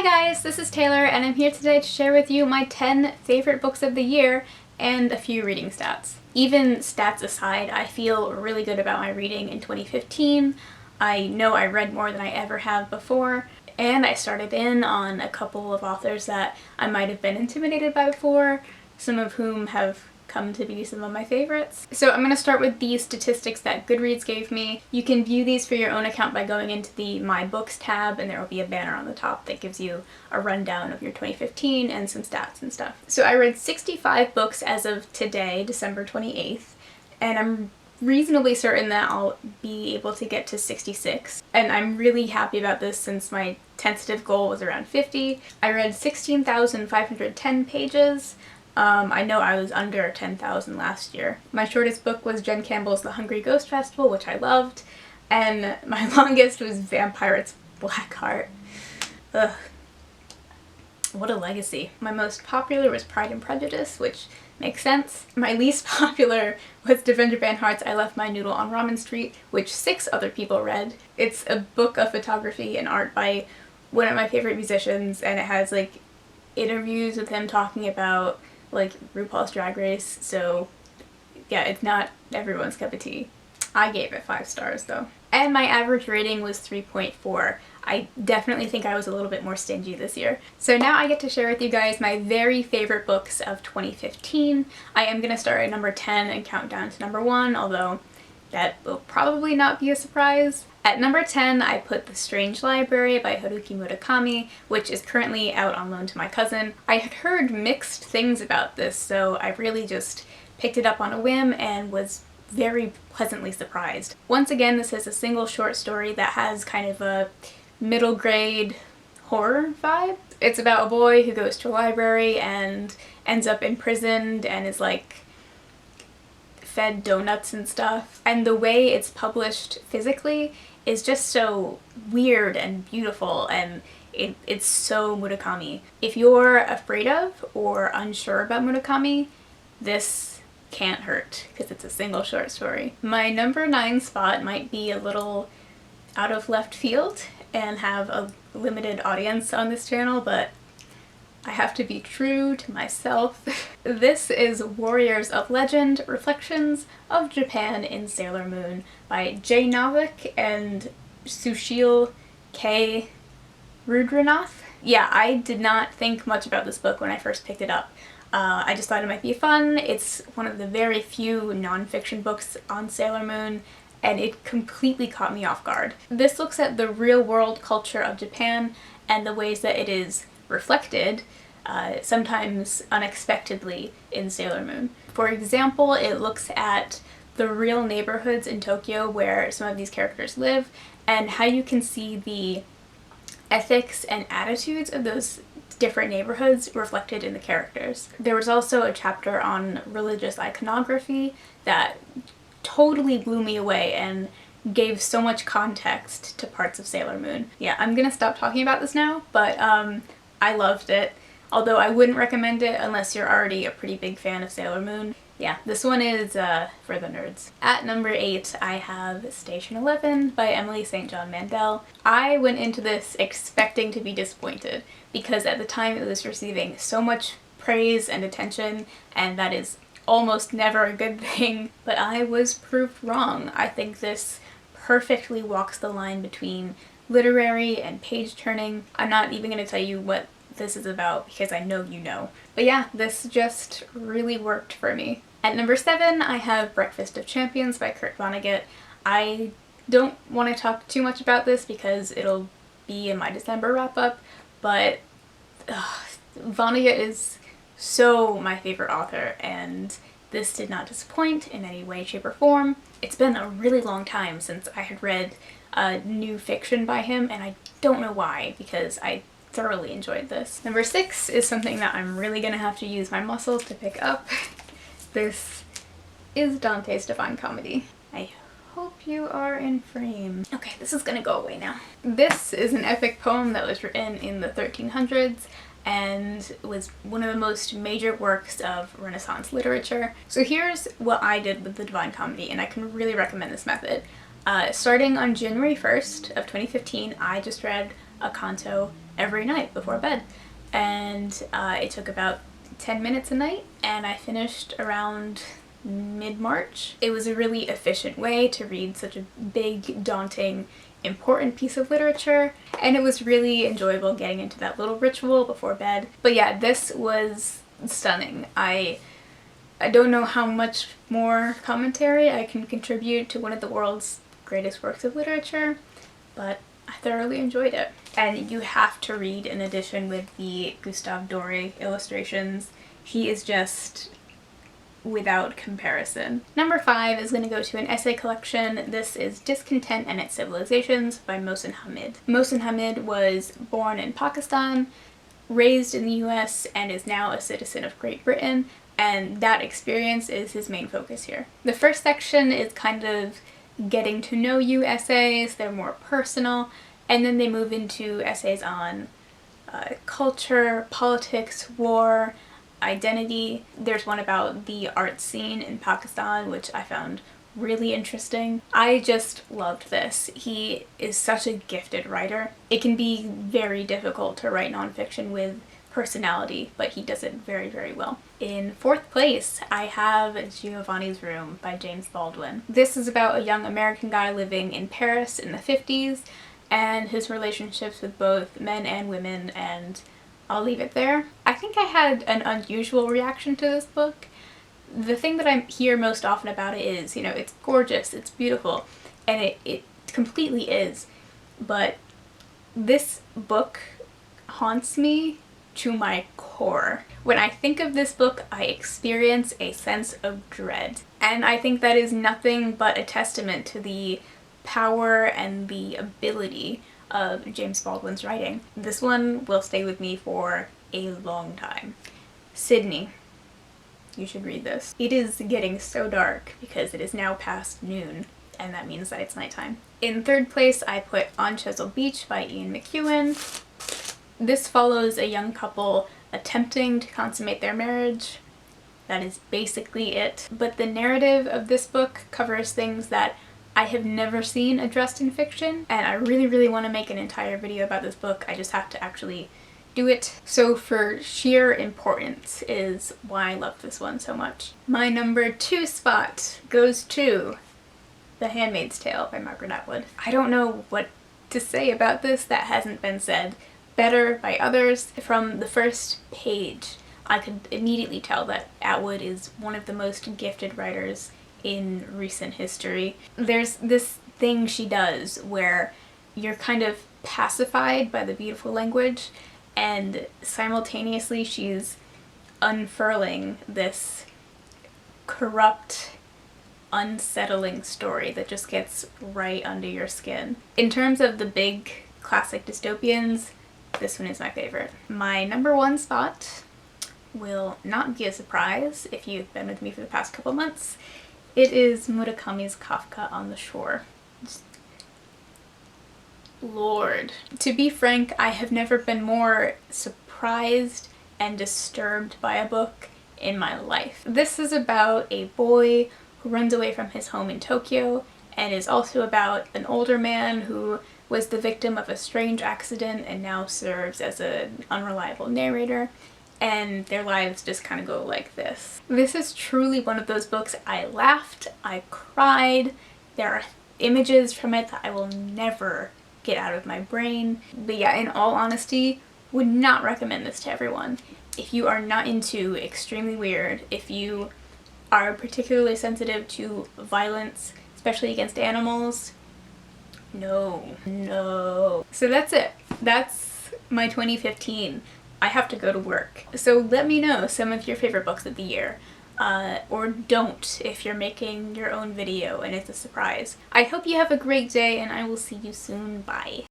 guys, this is Taylor and I'm here today to share with you my 10 favorite books of the year and a few reading stats. Even stats aside, I feel really good about my reading in 2015. I know I read more than I ever have before, and I started in on a couple of authors that I might have been intimidated by before, some of whom have come to be some of my favorites. So I'm going to start with the statistics that Goodreads gave me. You can view these for your own account by going into the My Books tab, and there will be a banner on the top that gives you a rundown of your 2015 and some stats and stuff. So I read 65 books as of today, December 28th, and I'm reasonably certain that I'll be able to get to 66. And I'm really happy about this since my tentative goal was around 50. I read 16,510 pages. I know I was under 10,000 last year. My shortest book was Jen Campbell's The Hungry Ghost Festival, which I loved, and my longest was Vampire's Black Heart. Ugh. What a legacy. My most popular was Pride and Prejudice, which makes sense. My least popular was Devendra Banhart's I Left My Noodle on Ramen Street, which 6 other people read. It's a book of photography and art by one of my favorite musicians, and it has like interviews with him talking about like RuPaul's Drag Race, so yeah, it's not everyone's cup of tea. I gave it 5 stars though. And my average rating was 3.4. I definitely think I was a little bit more stingy this year. So now I get to share with you guys my very favorite books of 2015. I am gonna start at number 10 and count down to number 1, although that will probably not be a surprise. At number 10, I put The Strange Library by Haruki Murakami, which is currently out on loan to my cousin. I had heard mixed things about this, so I really just picked it up on a whim and was very pleasantly surprised. Once again, this is a single short story that has kind of a middle grade horror vibe. It's about a boy who goes to a library and ends up imprisoned and is like fed donuts and stuff. And the way it's published physically is just so weird and beautiful, and it's so Murakami. If you're afraid of or unsure about Murakami, this can't hurt because it's a single short story. My number 9 spot might be a little out of left field and have a limited audience on this channel, but I have to be true to myself. This is Warriors of Legend, Reflections of Japan in Sailor Moon by Jay Novik and Sushil K. Rudranath. Yeah, I did not think much about this book when I first picked it up. I just thought it might be fun. It's one of the very few non-fiction books on Sailor Moon, and it completely caught me off guard. This looks at the real-world culture of Japan and the ways that it is reflected, sometimes unexpectedly, in Sailor Moon. For example, it looks at the real neighborhoods in Tokyo where some of these characters live and how you can see the ethics and attitudes of those different neighborhoods reflected in the characters. There was also a chapter on religious iconography that totally blew me away and gave so much context to parts of Sailor Moon. Yeah, I'm gonna stop talking about this now, but I loved it. Although I wouldn't recommend it unless you're already a pretty big fan of Sailor Moon. Yeah, this one is for the nerds. At number 8, I have Station 11 by Emily St. John Mandel. I went into this expecting to be disappointed because at the time it was receiving so much praise and attention, and that is almost never a good thing, but I was proved wrong. I think this perfectly walks the line between literary and page-turning. I'm not even going to tell you what this is about because I know you know. But yeah, this just really worked for me. At number 7, I have Breakfast of Champions by Kurt Vonnegut. I don't want to talk too much about this because it'll be in my December wrap-up, but Vonnegut is so my favorite author, and this did not disappoint in any way, shape, or form. It's been a really long time since I had read new fiction by him, and I don't know why, because I thoroughly enjoyed this. Number 6 is something that I'm really gonna have to use my muscles to pick up. This is Dante's Divine Comedy. I hope you are in frame. Okay, this is gonna go away now. This is an epic poem that was written in the 1300s and was one of the most major works of Renaissance literature. So here's what I did with the Divine Comedy, and I can really recommend this method. Starting on January 1st of 2015, I just read a canto every night before bed. And it took about 10 minutes a night, and I finished around mid-March. It was a really efficient way to read such a big, daunting, important piece of literature, and it was really enjoyable getting into that little ritual before bed. But yeah, this was stunning. I don't know how much more commentary I can contribute to one of the world's greatest works of literature, but I thoroughly enjoyed it. And you have to read an edition with the Gustave Doré illustrations. He is just without comparison. Number 5 is going to go to an essay collection. This is Discontent and Its Civilizations by Mohsin Hamid. Mohsin Hamid was born in Pakistan, raised in the US, and is now a citizen of Great Britain, and that experience is his main focus here. The first section is kind of getting to know you essays. They're more personal, and then they move into essays on culture, politics, war, identity. There's one about the art scene in Pakistan, which I found really interesting. I just loved this. He is such a gifted writer. It can be very difficult to write nonfiction with personality, but he does it very, very well. In 4th place, I have Giovannis Room by James Baldwin. This is about a young American guy living in Paris in the 50s and his relationships with both men and women, and I'll leave it there. I think I had an unusual reaction to this book. The thing that I hear most often about it is, you know, it's gorgeous, it's beautiful, and it completely is, but this book haunts me to my core. When I think of this book, I experience a sense of dread, and I think that is nothing but a testament to the power and the ability of James Baldwin's writing. This one will stay with me for a long time. Sydney, you should read this. It is getting so dark because it is now past noon, and that means that it's nighttime. In 3rd place, I put On Chesil Beach by Ian McEwan. This follows a young couple attempting to consummate their marriage. That is basically it. But the narrative of this book covers things that I have never seen addressed in fiction, and I really, really want to make an entire video about this book. I just have to actually do it. So for sheer importance is why I love this one so much. My number 2 spot goes to The Handmaid's Tale by Margaret Atwood. I don't know what to say about this that hasn't been said better by others. From the first page, I could immediately tell that Atwood is one of the most gifted writers in recent history. There's this thing she does where you're kind of pacified by the beautiful language, and simultaneously she's unfurling this corrupt, unsettling story that just gets right under your skin. In terms of the big classic dystopians, this one is my favorite. My number 1 spot will not be a surprise if you've been with me for the past couple months. It is Murakami's Kafka on the Shore. Lord. To be frank, I have never been more surprised and disturbed by a book in my life. This is about a boy who runs away from his home in Tokyo, and is also about an older man who was the victim of a strange accident and now serves as an unreliable narrator, and their lives just kind of go like this. This is truly one of those books I laughed, I cried, there are images from it that I will never get out of my brain. But yeah, in all honesty, would not recommend this to everyone. If you are not into extremely weird, if you are particularly sensitive to violence, especially against animals, no. So that's it. That's my 2015. I have to go to work. So let me know some of your favorite books of the year. Or don't if you're making your own video and it's a surprise. I hope you have a great day, and I will see you soon. Bye.